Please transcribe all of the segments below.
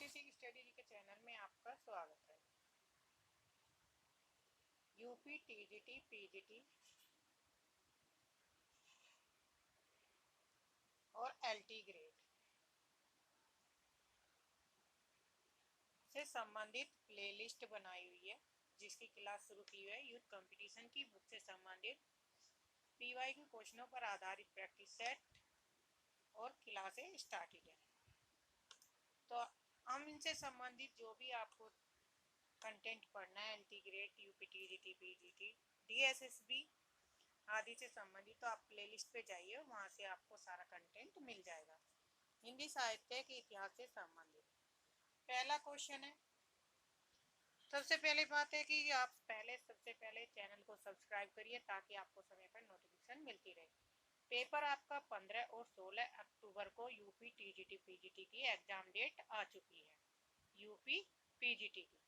Scientific study के channel में आपका स्वागत है। यूपी टीजीटी पीजीटी और एलटी ग्रेड से संबंधित प्लेलिस्ट बनाई हुई है, जिसकी क्लास शुरू की हुई है। यूथ कंपटीशन की बुक से संबंधित पीवाईक्यू क्वेश्चनों पर आधारित प्रैक्टिस सेट और क्लासें स्टार्टेड है। तो हम इनसे संबंधित जो भी आपको कंटेंट पढ़ना है, LT grade, UP TGT PGT, DSSB आदि से संबंधित, तो आप प्लेलिस्ट पे जाइए और वहाँ से आपको सारा कंटेंट मिल जाएगा। हिंदी साहित्य के इतिहास से संबंधित पहला क्वेश्चन है। सबसे पहले बात है कि आप सबसे पहले चैनल को सब्सक्राइब करिए ताकि आपको समय पर नोटिफिकेशन मिलती रहे। पेपर आपका 15 और 16 अक्टूबर को यूपी टीजीटी पीजीटी की एग्जाम डेट आ चुकी है। यूपी पीजीटी की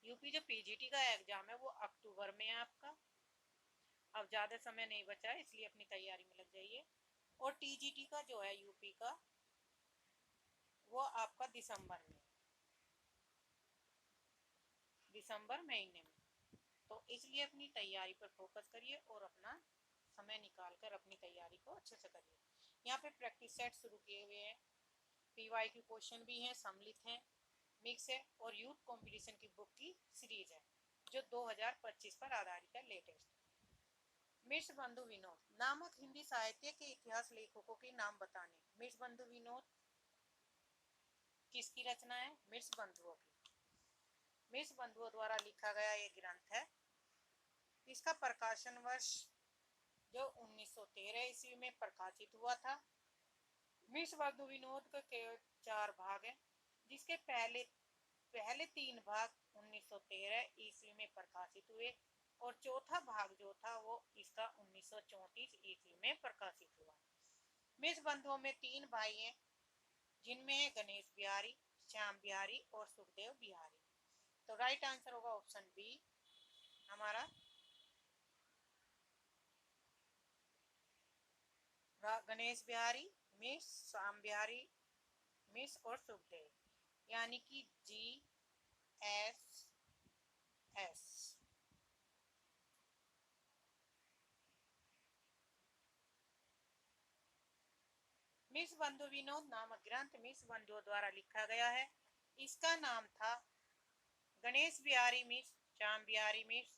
यूपी जो पीजीटी का एग्जाम है वो अक्टूबर में है आपका। अब ज़्यादा समय नहीं बचा है, इसलिए अपनी तैयारी में लग जाइए। और टीजीटी का जो है यूपी का, वो आपका दिसंबर महीने में। तो इसलिए अपनी तैयारी पर फोकस करिए और अपना समय निकाल कर अपनी तैयारी को अच्छे से करिए। यहाँ पे प्रैक्टिस सेट शुरू किए हुए हैं, पीवाईक्यू क्वेश्चन भी हैं, सम्मिलित हैं, मिक्स है और यूथ कंपटीशन की बुक की सीरीज है जो 2025 पर आधारित है, लेटेस्ट। मिर्च बंधु विनोद नामक हिंदी साहित्य के इतिहास लेखकों के नाम बताने। मिर्च बंधु विनोद किसकी रचना है? मिर्च बंधुओं की। मिर्च बंधुओं द्वारा लिखा गया ये ग्रंथ है। इसका प्रकाशन वर्ष जो 1913 ईस्वी में प्रकाशित हुआ था। मिर्च बंधु विनोद के केवल 4 भाग हैं, जिसके पहले 3 भाग 1913 ईस्वी में प्रकाशित हुए और चौथा भाग जो था वो इसका 1934 ईस्वी में प्रकाशित हुआ। मिर्च बंधुओं में 3 भाई हैं, जिनमें है गणेश बिहारी, श्याम बिहारी और सुखदेव बिहारी। तो राइट आंसर होगा ऑप्शन बी हमारा। गणेश बिहारी मिस, श्याम बिहारी मिस और सुखदेव, यानी कि GSS। मिस बंधु विनोद नामक ग्रंथ मिस बंधुओं द्वारा लिखा गया है। इसका नाम था गणेश बिहारी मिस, श्याम बिहारी मिस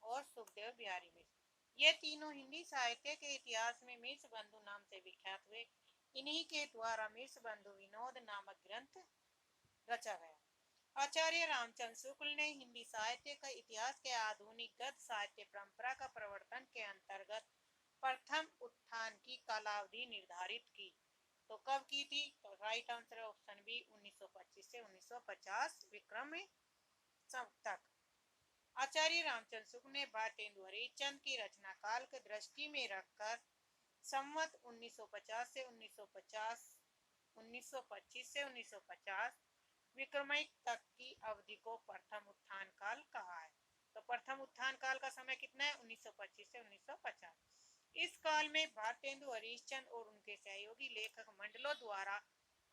और सुखदेव बिहारी मिस। ये तीनों हिंदी साहित्य के इतिहास में मिर्च बंधु नाम से विख्यात हुए। इन्हीं के द्वारा मिर्च बंधु विनोद नामक ग्रंथ रचा गया। आचार्य रामचंद्र शुक्ल ने हिंदी साहित्य का इतिहास के आधुनिक गद्य साहित्य परंपरा का प्रवर्तन के अंतर्गत प्रथम उत्थान की कालावधि निर्धारित की। तो कब की थी? तो राइट आंसर ऑप्शन बी 1925 से 1950 विक्रम तक। आचार्य रामचंद्र शुक्ल ने भारतेंदु हरिश्चंद्र की रचना काल को दृष्टि में रखकर संवत 1950 से 1925 से 1950 विक्रमिक तक की अवधि को प्रथम उत्थान काल कहा है। तो प्रथम उत्थान काल का समय कितना है? 1925 से 1950। इस काल में भारतेंदु हरिश्चंद्र और उनके सहयोगी लेखक मंडलों द्वारा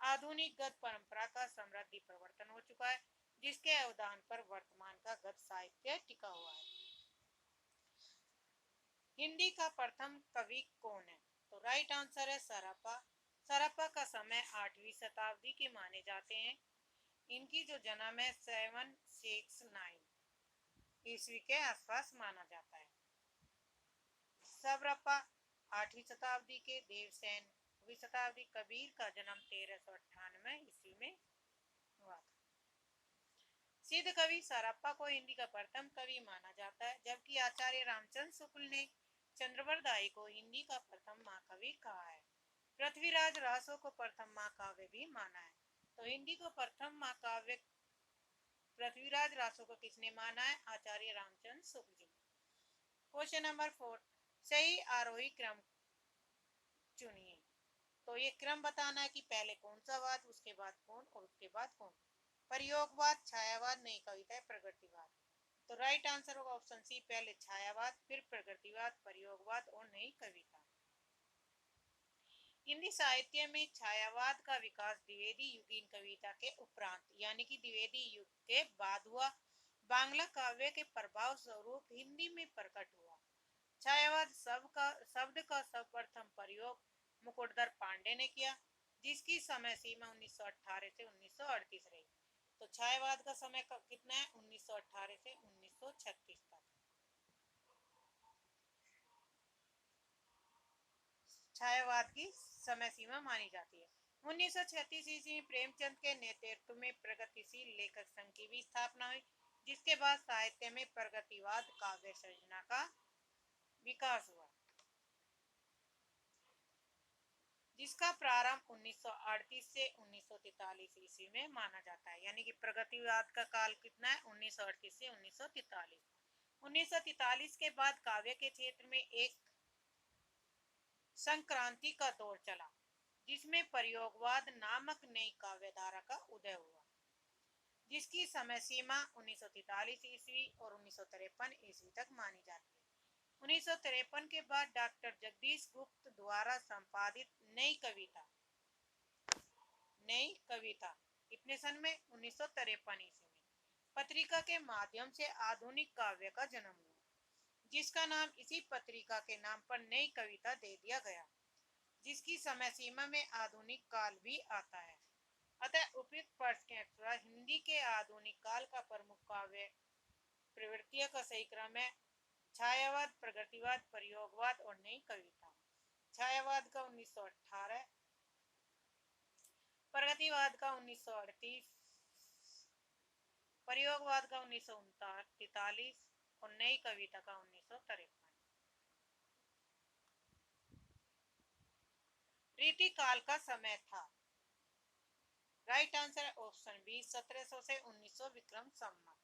आधुनिक गद्य परंपरा का समृद्धि प्रवर्तन हो चुका है, जिसके अवदान पर वर्तमान का गद्य साहित्य टिका हुआ है। हिंदी का प्रथम कवि कौन है? तो राइट आंसर है सरप्पा। सरप्पा का समय 8वीं शताब्दी के माने जाते हैं। इनकी जो जन्म है 769 ईस्वी के आसपास माना जाता है। सरप्पा 8वीं शताब्दी के, देवसेन 9वीं शताब्दी, कबीर का जन्म 1398 ईस्वी में हुआ था। सिद्ध कवि सरप्पा को हिंदी का प्रथम कवि माना जाता है, जबकि आचार्य रामचंद्र शुक्ल ने चंद्रवरदाई को हिंदी का प्रथम महाकवि कहा है। पृथ्वीराज रासो को प्रथम महाकाव्य भी माना है। तो हिंदी को प्रथम महाकाव्य पृथ्वीराज रासो को किसने माना है? आचार्य रामचंद्र शुक्ल जी। क्वेश्चन नंबर 4, सही आरोही क्रम चुनिए। तो ये क्रम बताना है कि पहले कौन सा वाद, उसके बाद कौन और उसके बाद कौन। प्रयोगवाद, छायावाद, नई कविता, प्रगतिवाद। तो राइट आंसर होगा ऑप्शन सी, पहले छायावाद, फिर प्रगतिवाद, प्रयोगवाद और नई कविता। हिंदी साहित्य में छायावाद का विकास द्विवेदी युगीन कविता के उपरांत यानी कि द्विवेदी युग के बाद हुआ। बांग्ला काव्य के प्रभाव स्वरूप हिंदी में प्रकट हुआ। छायावाद शब्द का सर्वप्रथम प्रयोग मुकुटधर पांडे ने किया, जिसकी समय सीमा 1918 से 1938 रही। तो छायावाद का समय कितना है? 1918 से 1936 तक। छायावाद की समय सीमा मानी जाती है। 1936 ईस्वी में प्रेमचंद के नेतृत्व में प्रगतिशील लेखक संघ की भी स्थापना हुई, जिसके बाद साहित्य में प्रगतिवाद काव्य सृजना का विकास हुआ, जिसका प्रारंभ 1938 से 1943 ईस्वी में माना जाता है। यानी कि प्रगतिवाद का काल कितना है? 1938 से 1943। 1943 के बाद काव्य के क्षेत्र में एक संक्रांति का दौर चला, जिसमें प्रयोगवाद नामक नई काव्यधारा का उदय हुआ, जिसकी समय सीमा 1943 ईस्वी और 1953 ईस्वी तक मानी जाती है। 1953 के बाद डॉक्टर जगदीश गुप्त द्वारा संपादित नई कविता कितने सन में? 1953 ईस्वी में पत्रिका के माध्यम से आधुनिक काव्य का जन्म हुआ, जिसका नाम इसी पत्रिका के नाम पर नई कविता दे दिया गया, जिसकी समय सीमा में आधुनिक काल भी आता है। अतः उपयुक्त पाठ के अनुसार हिंदी के आधुनिक काल का प्रमुख काव्य प्रवृत्तियों का सही क्रम है छायावाद, प्रगतिवाद, प्रयोगवाद और नई कविता। छायावाद का 1918, प्रगतिवाद का 1938, प्रयोगवाद का 1943 और नई कविता का 1953। रीति काल का समय था। राइट आंसर है ऑप्शन बी 1700 से 1900 विक्रम संवत।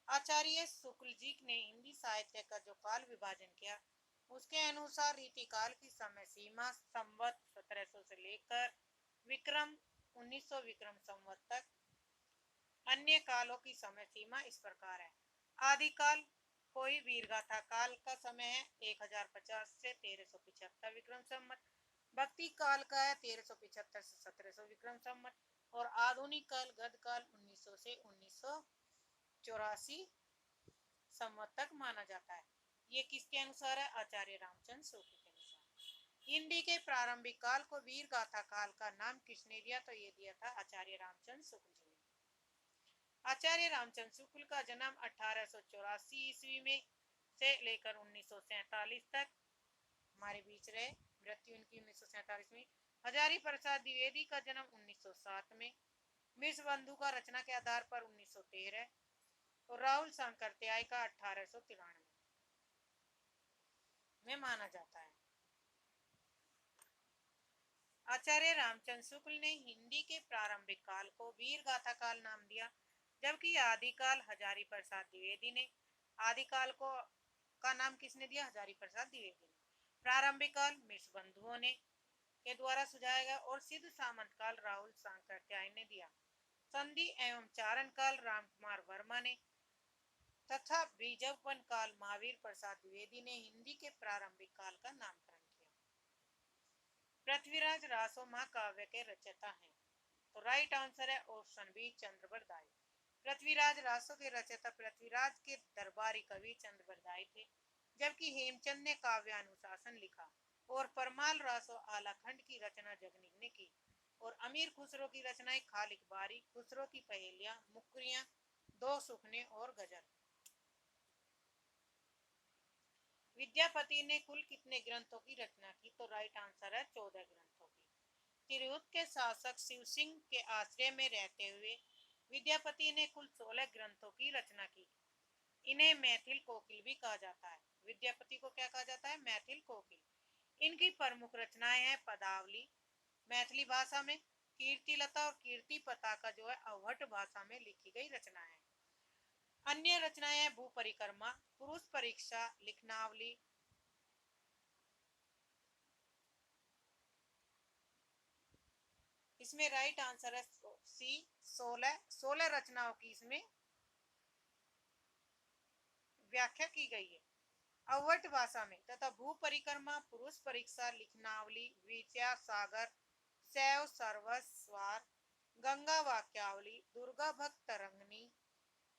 आचार्य शुक्ल जी ने हिंदी साहित्य का जो काल विभाजन किया, उसके अनुसार रीति काल की समय सीमा संवत 1700 से लेकर विक्रम 1900 विक्रम संवत तक। अन्य कालों की समय सीमा इस प्रकार है। आदिकाल कोई वीरगाथा काल का समय है 1050 से 1375 विक्रम संवत। भक्ति काल का है 1375 से 1700 विक्रम संवत। और आधुनिक काल गद काल 1900 से 1984 संवत तक माना जाता है। ये किसके अनुसार है? आचार्य रामचंद्र शुक्ल के अनुसार। हिंदी के प्रारंभिक काल को वीर गाथा काल का नाम किसने दिया? तो ये दिया था आचार्य रामचंद्र शुक्ल जी ने। आचार्य रामचंद्र शुक्ल का जन्म 1884 ईस्वी में से लेकर 1947 तक हमारे बीच रहे। मृत्यु उनकी 1947 में। हजारी प्रसाद द्विवेदी का जन्म 1907 में। मिश्र बंधु का रचना के आधार पर 1913 और राहुल सांकृत्याय का 1893 में माना जाता है। आचार्य रामचंद्र शुक्ल ने हिंदी के प्रारंभिक काल को वीर गाथा काल नाम दिया, जबकि आदिकाल हजारी प्रसाद द्विवेदी ने आदिकाल को का नाम किसने दिया? हजारी प्रसाद द्विवेदी ने। प्रारंभिक काल मिश्र बंधुओं ने के द्वारा सुझाया गया और सिद्ध सामंत काल राहुल सांकृत्याय ने दिया। संधि एवं चारण काल रामकुमार वर्मा ने तथा बीजवन काल महावीर प्रसाद द्विवेदी ने हिंदी के प्रारंभिक काल का नामकरण किया। पृथ्वीराज रासो महाकाव्य के रचयिता हैं, तो राइट आंसर है ऑप्शन बी चंद्रबरदाई। पृथ्वीराज रासो के रचयिता पृथ्वीराज के दरबारी कवि चंद्रबरदाई थे, जबकि हेमचंद ने काव्यानुशासन लिखा और परमाल रासो आलाखंड की रचना जगनीक ने की और अमीर खुसरो की रचनाएं खाल इकबारी, खुसरो की पहेलियां, मुकरियां, दो सुखने और गजल। विद्यापति ने कुल कितने ग्रंथों की रचना की? तो राइट आंसर है 14 ग्रंथों की। तिरहुत के शासक शिव सिंह के आश्रय में रहते हुए विद्यापति ने कुल 16 ग्रंथों की रचना की। इन्हें मैथिल कोकिल भी कहा जाता है। विद्यापति को क्या कहा जाता है? मैथिल कोकिल। इनकी प्रमुख रचनाएं हैं पदावली मैथिली भाषा में, कीर्तिलता और कीर्ति पताका जो है अवहट भाषा में लिखी गई रचनाएं। अन्य रचनाएं भू परिक्रमा, पुरुष परीक्षा, लिखनावली, इसमें राइट आंसर है सी 16 रचनाओं की इसमें व्याख्या की गई है। अवट भाषा में तथा भू परिक्रमा, पुरुष परीक्षा, लिखनावली, विद्या सागर, शैव सर्वस्वार, गंगा वाक्यावली, दुर्गा भक्त तरंगनी,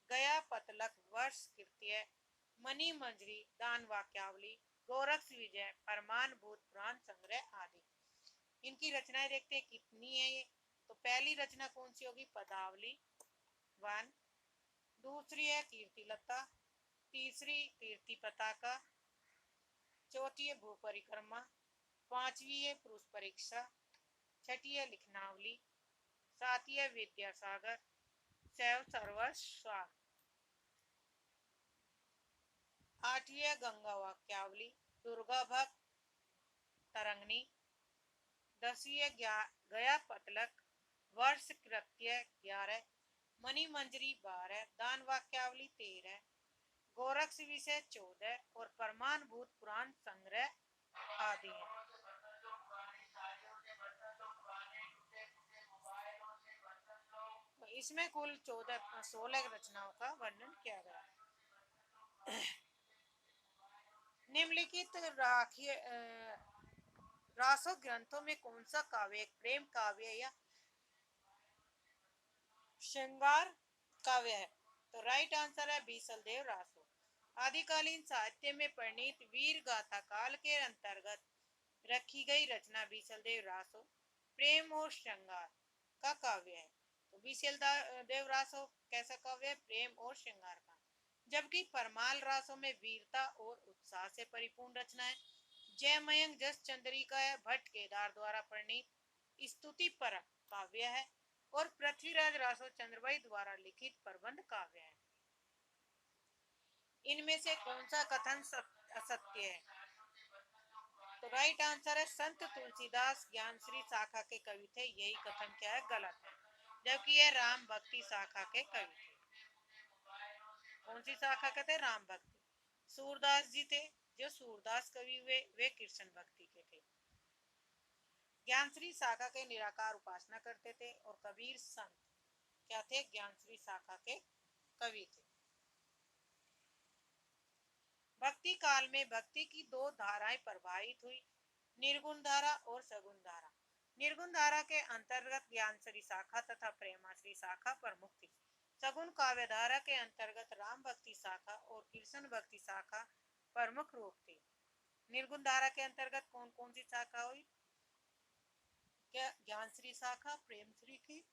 गया पतलक, वर्ष कृत्य, मणि मंजरी, दान वाक्यावली, गोरक्ष विजय, परमान भूत पुराण संग्रह आदि। इनकी रचनाएं देखते हैं कितनी है ये। तो पहली रचना कौन सी होगी? पदावली 1, दूसरी है कीर्ति लता, तीसरी कीर्ति पताका, चौथी है भू परिक्रमा, पांचवी है पुरुष परीक्षा, छठी है लिखनावली, सातवीं है विद्यासागर, शैव सर्वस्व, आठवीं है गंगा वाक्यावली, दुर्गा भक्त तरंगनी, दसवीं है गया पतलक, वर्ष कृत्य 11, मणि मंजरी 12, दान वाक्यावली 13, गोरक्ष विषय 14 और परमान भूत पुराण संग्रह आदि है। तो इसमें कुल 16 रचनाओं का वर्णन किया गया है। निम्नलिखित रासो ग्रंथों में कौन सा काव्य एक प्रेम काव्य या श्रृंगार काव्य है? तो राइट आंसर है बीसलदेव रासो। आदिकालीन साहित्य में परिणीत वीर गाथा काल के अंतर्गत रखी गई रचना बीसलदेव रासो प्रेम और श्रृंगार का काव्य है। तो बीसलदेव रासो कैसा काव्य है? प्रेम और श्रृंगार का। जबकि परमाल रासो में वीरता और उत्साह से परिपूर्ण रचना है। जयमयंक जस चंद्रिका है भट्ट केदार द्वारा परिणीत स्तुति परक काव्य है और पृथ्वीराज रासो चंद्रबाई द्वारा लिखित प्रबंध काव्य है। इनमें से कौन सा कथन असत्य है? तो राइट आंसर है संत तुलसीदास ज्ञानश्री शाखा के कवि थे। यही कथन क्या है? गलत है। जबकि यह राम भक्ति शाखा के कवि थे। कौन सी शाखा के थे? राम भक्ति। सूरदास जी थे जो सूरदास कवि हुए, वे कृष्ण भक्ति के थे। ज्ञानश्री शाखा के निराकार उपासना करते थे और कबीर संत क्या थे? ज्ञानश्री शाखा के कवि थे। भक्ति काल में भक्ति की दो धाराएं प्रवाहित हुई, निर्गुण धारा और सगुण धारा। निर्गुण धारा के अंतर्गत ज्ञानश्री शाखा तथा प्रेमाश्री शाखा प्रमुख थी। सगुण काव्य धारा के अंतर्गत राम भक्ति शाखा और कृष्ण भक्ति शाखा प्रमुख रूप थी। निर्गुण धारा के अंतर्गत कौन कौन सी शाखा हुई? क्या ज्ञानश्री शाखा, प्रेमश्री की,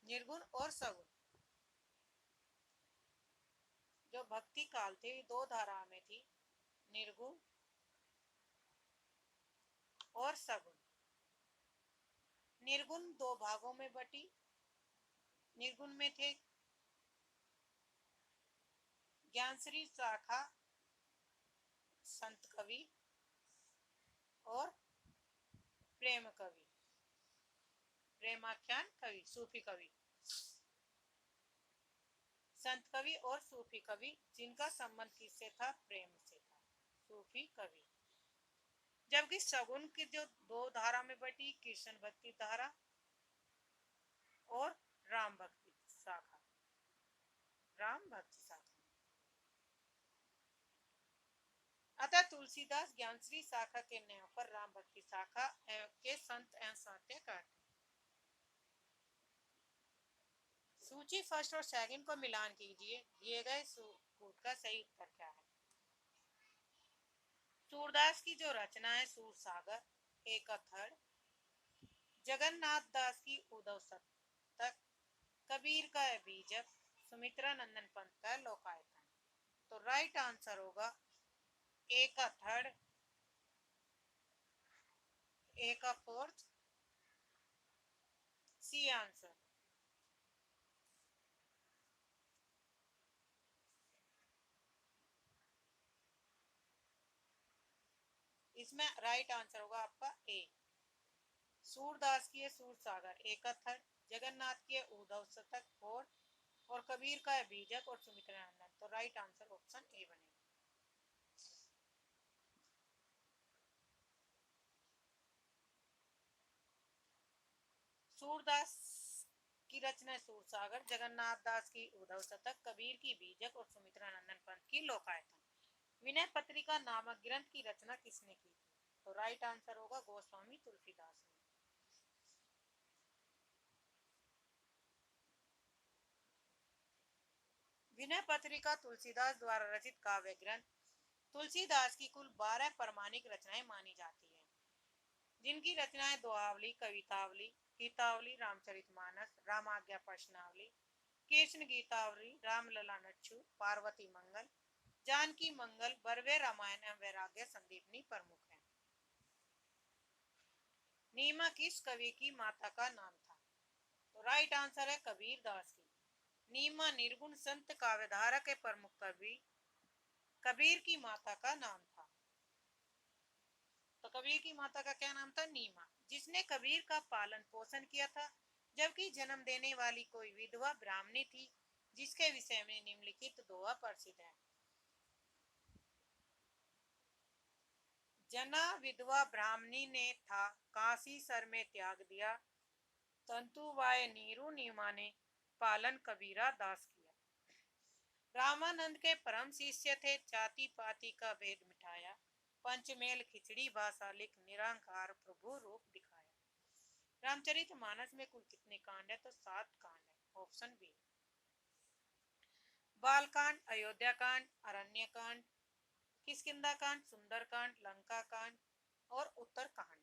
निर्गुण और सगुण। जो भक्ति काल थे दो धारा में थी, निर्गुण और सगुण। निर्गुण दो भागों में बटी। निर्गुण में थे ज्ञानश्री शाखा संत कवि और प्रेम कवि, प्रेमाख्यान कवि, सूफी कवि। संत कवि और सूफी कवि जिनका संबंध किससे था? प्रेम से था, सूफी कवि। जबकि सगुन की जो दो धारा में बटी, कृष्ण भक्ति धारा और राम भक्ति शाखा, राम भक्ति शाखा। अतः तुलसीदास ज्ञानश्री शाखा के नाम पर राम भक्ति शाखा के संत एवं साहित्यकार थे। सूची फर्स्ट और सेकंड को मिलान कीजिए, दिए गए सूट का सही उत्तर क्या है? सूरदास की जो रचना है सूर सागर, एक थर्ड। जगन्नाथ दास की उद्धव शतक, कबीर का है बीजक, सुमित्रा नंदन पंत का लोकायतन। तो राइट आंसर होगा एक थर्ड, एक फोर्थ, सी आंसर। इसमें राइट आंसर होगा आपका ए। सूरदास की है सूर सागर, एक थर्ड। जगन्नाथ की है उद्धव शतक फोर्थ और कबीर का है बीजक और सुमित्रा नंदन। तो राइट आंसर ऑप्शन ए बनेगा। सूरदास की रचना सूरसागर, जगन्नाथ दास की उद्धव शतक, कबीर की बीजक और सुमित्रा नंदन पंत की लोकायतन। विनय पत्रिका नामक ग्रंथ की रचना किसने की थी? तो राइट आंसर होगा गोस्वामी तुलसीदास ने। विनय पत्रिका तुलसीदास द्वारा रचित काव्य ग्रंथ। तुलसीदास की कुल 12 प्रमाणिक रचनाएं मानी जाती हैं, जिनकी रचनाएं दोहावली, कवितावली, गीतावली, रामचरितमानस, रामाज्ञा प्रश्नावली, कृष्ण गीतावली, रामलला नच्छू, पार्वती मंगल, जानकी मंगल, बरवे रामायण एवं वैराग्य संदीपनी प्रमुख है। नीमा किस कवि की माता का नाम था? तो राइट आंसर है कबीर दास की। नीमा निर्गुण संत काव्यधारा के प्रमुख कवि कबीर की माता का नाम था। तो कबीर की माता का क्या नाम था? नीमा, जिसने कबीर का पालन पोषण किया था, जबकि जन्म देने वाली कोई विधवा ब्राह्मणी थी, जिसके विषय में निम्नलिखित दोहा प्रसिद्ध है। जना विधवा ब्राह्मणी ने था काशी सर में त्याग दिया, तंतुवाय नीरू नीमा ने पालन कबीरा दास किया। रामानंद के परम शिष्य थे, जाति पाति का भेद मिटाया, पंचमेल खिचड़ी भाषा लिख निरंकार प्रभु रूप दिखाया। रामचरित मानस में कुल कितने कांड है? तो 7 कांड है, ऑप्शन बी। बालकांड, अयोध्या कांड, अरण्य कांड, किष्किंधा कांड, सुंदर कांड, लंका कांड और उत्तर कांड।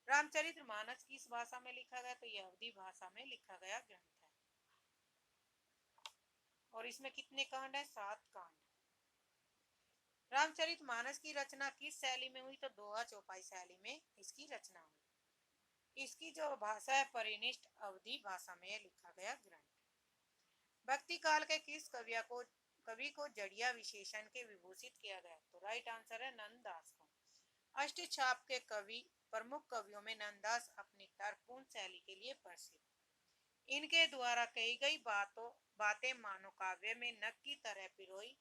रामचरित मानस किस भाषा में लिखा गया? तो यह अवधी भाषा में लिखा गया ग्रंथ है। और इसमें कितने कांड है? 7 कांड। रामचरित मानस की रचना किस शैली में हुई? तो दोहा चौपाई शैली में इसकी रचना हुई। इसकी जो भाषा है परिनिष्ठ अवधी भाषा में लिखा गया ग्रंथ। भक्ति काल के किस कवि को जड़िया विशेषण के विभूषित किया गया? तो राइट आंसर है नंददास को। अष्टछाप के कवि प्रमुख कवियों में नंददास अपनी तर्कपूर्ण शैली के लिए प्रसिद्ध। इनके द्वारा कही गई बातें मानो काव्य में नक की तरह पिरोई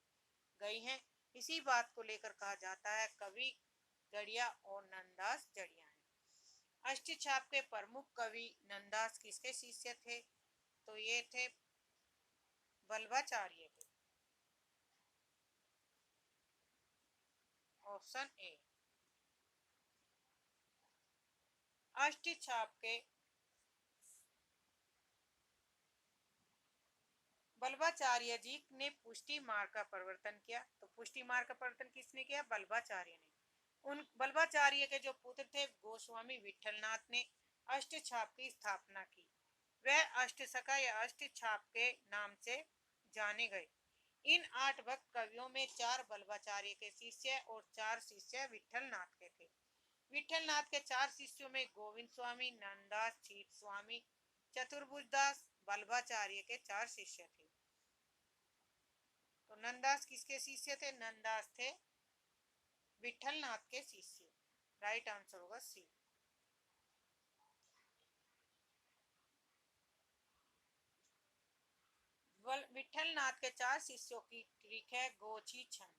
गई हैं। इसी बात को लेकर कहा जाता है कवि गड़िया और नंददास जड़िया हैं। अष्टछाप के प्रमुख कवि नंददास किसके शिष्य थे? तो ये थे वल्लभाचार्य के। Option A. अष्टछाप के वल्लभाचार्य जी ने पुष्टि मार्ग का प्रवर्तन किया। तो पुष्टि मार्ग का प्रवर्तन किसने किया? वल्लभाचार्य ने। उन वल्लभाचार्य के जो पुत्र थे गोस्वामी विठलनाथ ने अष्टछाप की स्थापना की। वह अष्टसखा या अष्टछाप के नाम से जाने गए। इन 8 भक्त कवियों में 4 वल्लभाचार्य के शिष्य और 4 शिष्य विठलनाथ के थे। विठलनाथ के 4 शिष्यों में गोविंद स्वामी, नंददास, छीत स्वामी, चतुर्भुज दास वल्लभाचार्य के 4 शिष्य थे। तो नंददास किसके शिष्य थे? नंददास थे विठलनाथ के शिष्य। राइट आंसर होगा सी। विठलनाथ के 4 शिष्यों की ट्रिक है गोची छन।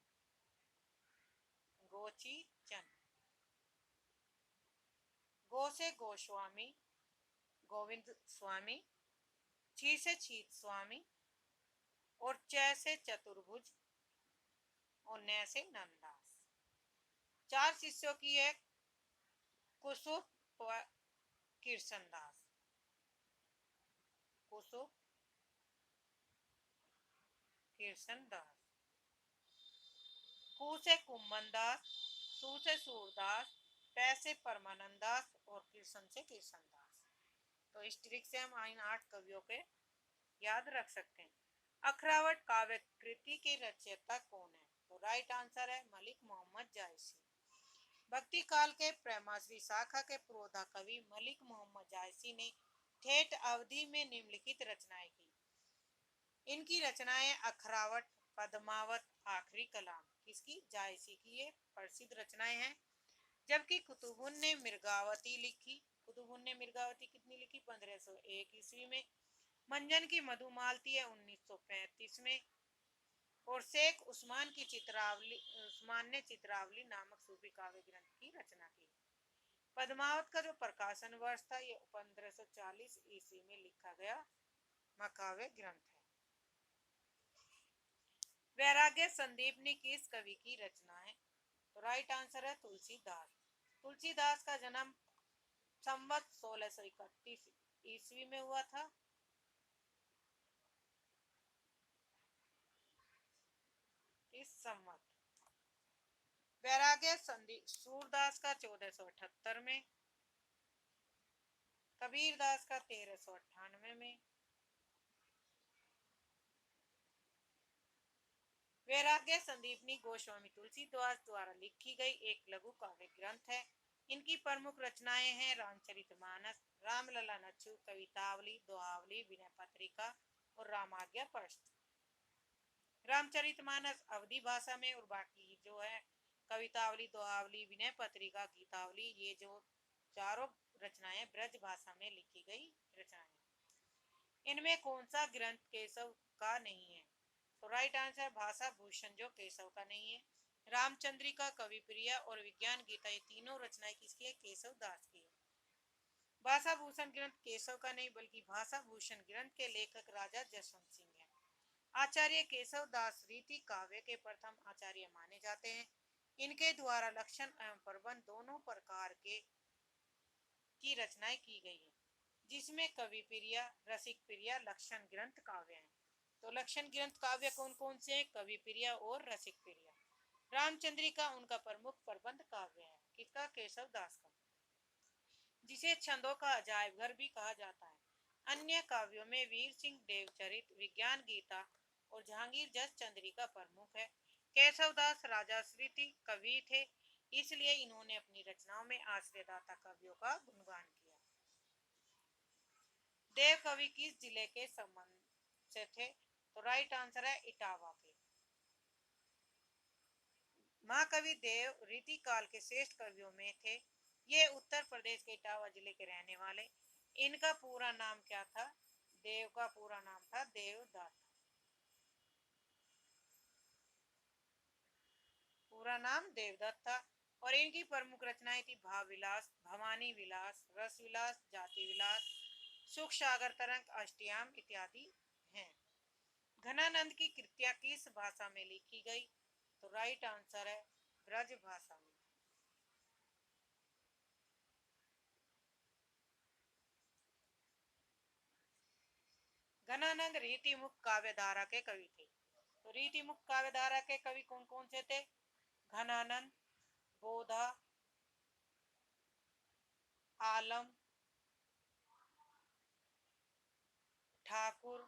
गोची चन। गो से गोस्वामी गोविंद स्वामी, छी से छीत स्वामी और च से चतुर्भुज और न से नंददास। 4 शिष्यों की है कुसुप कीर्तनदास। कुसुप कीर्तनदास। कु से कुम्मन दास, सु से सूरदास, पै से परमानंद दास और कीर्तन से कीर्तन दास। तो इस ट्रिक से हम इन 8 कवियों के याद रख सकते हैं। अखरावट काव्य कृति के रचयिता कौन है? तो राइट आंसर है मलिक मोहम्मद जायसी। भक्ति काल के प्रेमाश्री शाखा के प्रोधा कवि मलिक मोहम्मद जायसी ने ठेठ अवधि में निम्नलिखित रचनाएं की। इनकी रचनाएं अखरावट, पद्मावत, आखिरी कलाम किसकी? जायसी की ये प्रसिद्ध रचनाएं हैं। जबकि कुतुबुन ने मृगावती लिखी। कुतुबुन ने मृगावती कितनी लिखी? 1501 ईस्वी में। मंजन की मधुमालती है 1935 में। और शेख उस्मान ने चित्रावली नामक सूफी काव्य ग्रंथ की रचना की। पद्मावत का जो प्रकाशन वर्ष था ये 1540 ईस्वी में लिखा गया महाकाव्य ग्रंथ है। वैराग्य संदीपनी किस कवि की रचना है? तो राइट आंसर है तुलसीदास। तुलसीदास का जन्म संवत 1631 ईस्वी में हुआ था। इस संवत। वैराग्य संदीप सूरदास का 1478 में, कबीर दास का 1398 में। वैराग्य संदीपनी गोस्वामी तुलसीदास द्वारा लिखी गई एक लघु काव्य ग्रंथ है। इनकी प्रमुख रचनाएं हैं रामचरितमानस, रामलला नच्चू, कवितावली, दोहावली, विनय पत्रिका और रामाज्ञा प्रश्न। रामचरितमानस अवधी भाषा में और बाकी जो है कवितावली, दोहावली, विनय पत्रिका, गीतावली, ये जो चारों रचनाएं ब्रज भाषा में लिखी गई रचनाएं। इनमें कौन सा ग्रंथ केशव का नहीं है? तो राइट आंसर भाषा भूषण जो केशव का नहीं है। रामचंद्रिका, कवि प्रिया और विज्ञान गीता ये तीनों रचनाएं किसकी है? केशव दास की है। भाषा भूषण ग्रंथ केशव का नहीं बल्कि भाषा भूषण ग्रंथ के लेखक राजा जसवंत सिंह है। आचार्य केशव दास रीति काव्य के प्रथम आचार्य माने जाते हैं। इनके द्वारा लक्षण एवं प्रबंध दोनों प्रकार के की रचनाएं की गई है, जिसमें कवि प्रिया, रसिक प्रिया, लक्षण ग्रंथ काव्य हैं। तो लक्षण ग्रंथ काव्य कौन कौन से हैं? कवि प्रिया और रसिक प्रिया। रामचंद्रिका उनका प्रमुख प्रबंध काव्य है। किसका? केशव दास का, जिसे छंदों का अजायब घर भी कहा जाता है। अन्य काव्यों में वीर सिंह देवचरित, विज्ञान गीता और जहांगीर जस चंद्रिका प्रमुख है। केशवदास राजाश्रित कवि थे, इसलिए इन्होंने अपनी रचनाओं में आश्रयदाता कवियों का गुणगान किया। देव कवि किस जिले के संबंध से थे? तो राइट आंसर है इटावा के। महाकवि देव रीति काल के श्रेष्ठ कवियों में थे। ये उत्तर प्रदेश के इटावा जिले के रहने वाले। इनका पूरा नाम क्या था? देव का पूरा नाम था देवदत्त। पूरा नाम देवदत्त था। और इनकी प्रमुख रचनाएं थी भाव विलास, भवानी विलास, रस विलास, जाति विलास, सुख सागर तरंग, अष्टयाम इत्यादि हैं। घनानंद की कृतियां किस भाषा में लिखी गई? तो राइट आंसर है ब्रज भाषा में। घनानंद रीतिमुख काव्य धारा के कवि थे। तो रीतिमुख काव्य धारा के कवि कौन कौन से थे? घनानंद, बोधा, आलम, ठाकुर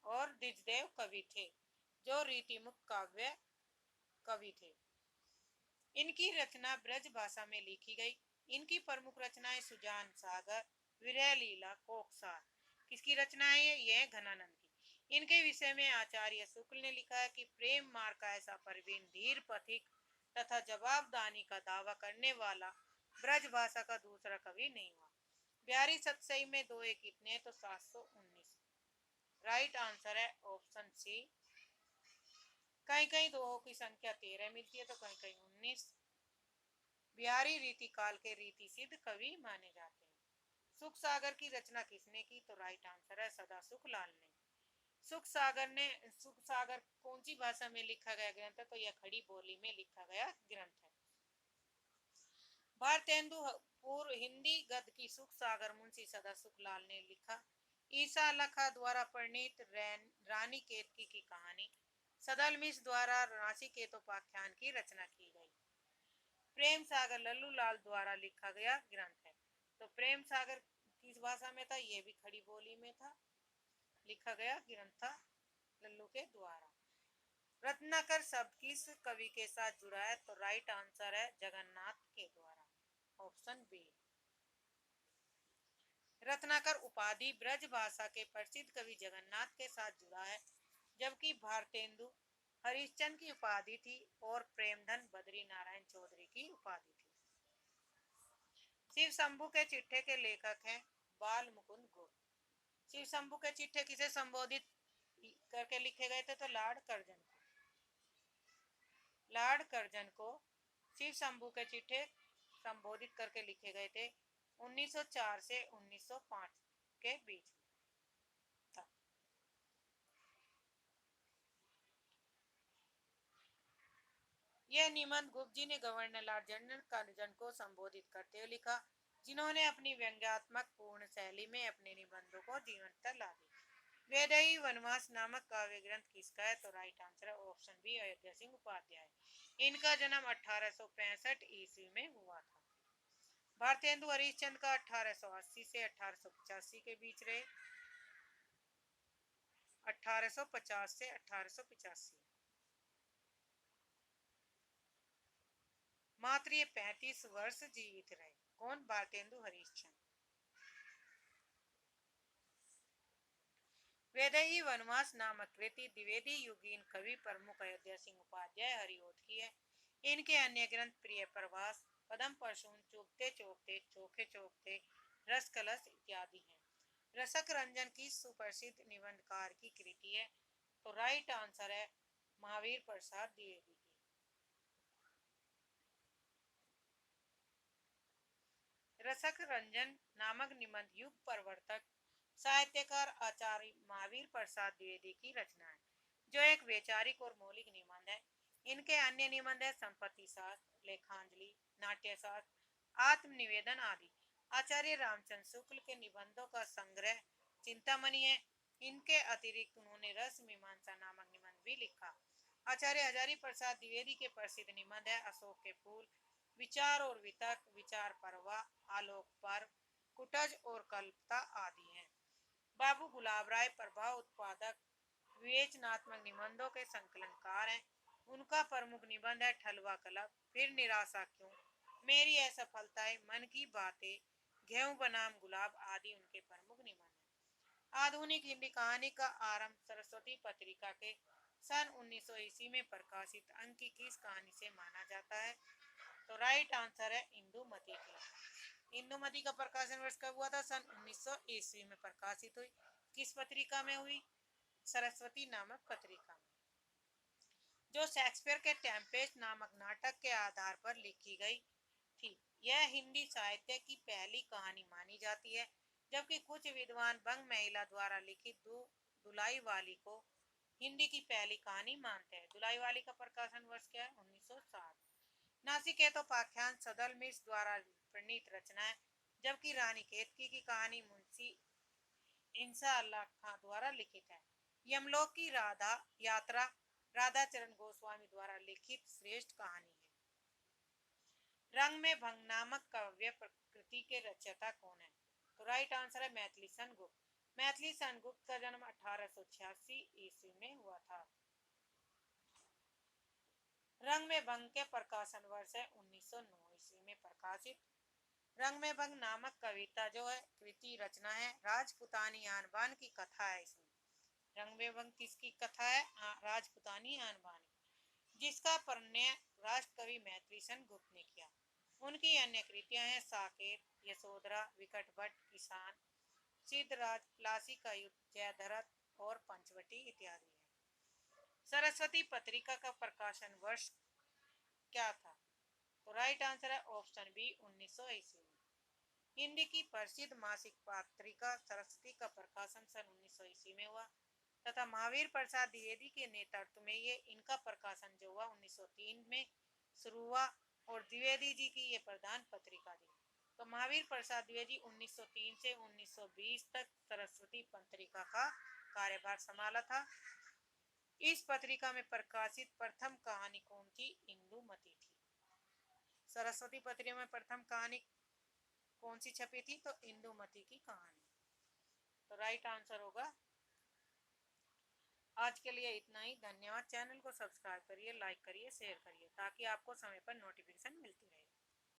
और द्विजदेव कवि थे, जो रीतिमुख काव्य कवि थे। इनकी रचना ब्रज भाषा में लिखी गई। इनकी प्रमुख रचनाएं सुजान सागर, विरह लीला, कोकसार। किसकी रचनाएं है? ये घनानंद की। इनके विषय में आचार्य शुक्ल ने लिखा है कि प्रेम मार्ग का ऐसा प्रवीण, धीर पथिक तथा जवाबदानी का दावा करने वाला ब्रज भाषा का दूसरा कवि नहीं हुआ। बिहारी सतसई में दो एक कितने? तो 719। राइट आंसर है ऑप्शन सी। कहीं कहीं दो की संख्या 13 मिलती है तो कहीं कहीं 19। बिहारी रीति काल के रीति सिद्ध कवि माने जाते हैं। सुख सागर की रचना किसने की? तो राइट आंसर है सदा सुख लाल ने। सुख सागर कौन सी भाषा में लिखा गया ग्रंथ है? तो यह खड़ी बोली में लिखा गया ग्रंथ है। भारतेंदु पूर्व हिंदी गद्य की सुख सागर मुंशी सदा सुख लाल ने लिखा। ईसा लखा द्वारा प्रणीत रानी केतकी की कहानी, सदल मिश्र द्वारा राशि केतोपाख्यान की रचना की गई। प्रेम सागर लल्लू लाल द्वारा लिखा गया ग्रंथ है। तो प्रेम सागर किस भाषा में था? ये भी खड़ी बोली में था, लिखा गया ग्रंथ था लल्लू के द्वारा। रत्नाकर शब्द किस कवि के साथ जुड़ा है? तो राइट आंसर है जगन्नाथ के द्वारा, ऑप्शन बी। रत्नाकर उपाधि ब्रज भाषा के प्रसिद्ध कवि जगन्नाथ के साथ जुड़ा है, जबकि भारतेंदु हरिश्चंद्र की उपाधि थी और प्रेमधन बद्री नारायण चौधरी की उपाधि थी। शिव शंभु के चिट्ठे के लेखक हैं बाल मुकुंद गुप्त। शिव शंभु के चिट्ठे किसे संबोधित करके लिखे गए थे? तो लॉर्ड कर्जन को। लॉर्ड कर्जन को शिव शंभू के चिट्ठे संबोधित करके लिखे गए थे 1904 से 1905 के बीच में था। यह निबंध गुप्त जी ने गवर्नर लॉर्ड जनरल कर्जन को संबोधित करते हुए लिखा, जिन्होंने अपनी व्यंग्यात्मक पूर्ण शैली में अपने निबंधों को जीवंत ला दिया। वैदेही वनवास नामक काव्य ग्रंथ किसका है? तो राइट आंसर है ऑप्शन बी, अयोध्या सिंह उपाध्याय। इनका जन्म 1865 ईस्वी में हुआ था। भारतेंदु हरिश्चंद्र का 1880 से 1885 के बीच रहे। 1850 से 1885। मात्र ये 35 वर्ष जीवित रहे। कौन? भारतेंदु हरिश्चंद्र। वैदेही वनवास नामक कृति द्विवेदी युगीन कवि प्रमुख अयोध्या सिंह उपाध्याय हरिओत की है। इनके अन्य ग्रंथ प्रिय प्रवास, पदम परशुन, चौकते चौकते, चोखे चौकते, रस कलश इत्यादि हैं। रसक रंजन की सुप्रसिद्ध निबंधकार की कृति है। तो राइट आंसर है महावीर प्रसाद द्विवेदी की। रसक रंजन नामक निबंध युग प्रवर्तक साहित्यकार आचार्य महावीर प्रसाद द्विवेदी की रचना है, जो एक वैचारिक और मौलिक निबंध है। इनके अन्य निबंध है संपत्ति शास्त्र, लेखांजलि, नाट्यशास्त्र, आत्मनिवेदन आदि। आचार्य रामचंद्र शुक्ल के निबंधों का संग्रह चिंतामणि है। इनके अतिरिक्त उन्होंने रस मीमांसा नामक निबंध भी लिखा। आचार्य हजारी प्रसाद द्विवेदी के प्रसिद्ध निबंध है अशोक के फूल, विचार और वितर्क, विचार परवा, आलोक पर्व, कुटज और कल्पता आदि हैं। बाबू गुलाब राय प्रभाव उत्पादक विवेचनात्मक निबंधों के संकलनकार हैं। उनका प्रमुख निबंध है ठलवा क्लब, फिर निराशा क्यों, मेरी असफलताएं, मन की बातें, गेहूं बनाम गुलाब आदि उनके प्रमुख निबंध हैं। आधुनिक हिंदी कहानी का आरंभ सरस्वती पत्रिका के सन 1900 ईस्वी में प्रकाशित अंक की किस कहानी से माना जाता है? तो राइट आंसर है इंदुमती की। इंदुमती का प्रकाशन वर्ष कब हुआ था? सन 1900 ईस्वी में प्रकाशित हुई। किस पत्रिका में हुई? सरस्वती नामक पत्रिका में, जो शेक्सपियर के टेम्पेस्ट नामक नाटक के आधार पर लिखी गई थी। यह हिंदी साहित्य की पहली कहानी मानी जाती है, जबकि कुछ विद्वान बंग महिला द्वारा लिखित दुलाई वाली को हिंदी की पहली कहानी मानते हैं। दुलाई वाली का प्रकाशन वर्ष क्या है? 1960। नासिकेतोपाख्यान सदल मिश्र द्वारा प्रणीत रचना है, जबकि रानी केतकी की कहानी मुंशी इंसा अल्लाह खां द्वारा लिखित है। यमलोक की राधा यात्रा राधा चरण गोस्वामी द्वारा लिखित श्रेष्ठ कहानी है। रंग में भंग नामक काव्य प्रकृति के रचयिता कौन है? तो राइट आंसर है मैथिली सेनगुप्त। मैथिली सेनगुप्त का जन्म 1886 ईस्वी में हुआ था। रंग में भंग के प्रकाशन वर्ष है 1909 ईस्वी में प्रकाशित। रंग में भंग नामक कविता जो है कृति रचना है राजपुतानी आनबान की कथा है। इसमें रंग में भंग किसकी कथा है? राजपुतानी आनबान, जिसका प्रणय राष्ट्र कवि मैथिली सेनगुप्त ने किया। उनकी अन्य कृतियां हैं साकेत, यशोधरा, विकट भट्ट, किसान, सिद्धराज, प्लासी का युद्ध, जयद्रथ और पंचवटी इत्यादि है। सरस्वती पत्रिका का प्रकाशन वर्ष क्या था? तो राइट आंसर है ऑप्शन बी, 1900 ईस्वी में। हिंदी की प्रसिद्ध मासिक पत्रिका सरस्वती का प्रकाशन सन 1900 ईस्वी में हुआ तथा महावीर प्रसाद द्विवेदी के नेतृत्व में ये इनका प्रकाशन जो हुआ 1903 में शुरू हुआ और द्विवेदी जी की ये प्रधान पत्रिका थी। तो महावीर प्रसाद द्विवेदी 1903 से 1920 तक सरस्वती पत्रिका का कार्यभार संभाला था। इस पत्रिका में प्रकाशित प्रथम कहानी कौन थी? इंदुमती थी। सरस्वती पत्रिका में प्रथम कहानी कौन सी छपी थी? तो इंदुमती की कहानी। तो राइट आंसर होगा। आज के लिए इतना ही। धन्यवाद। चैनल को सब्सक्राइब करिए, लाइक करिए, शेयर करिए ताकि आपको समय पर नोटिफिकेशन मिलती रहे।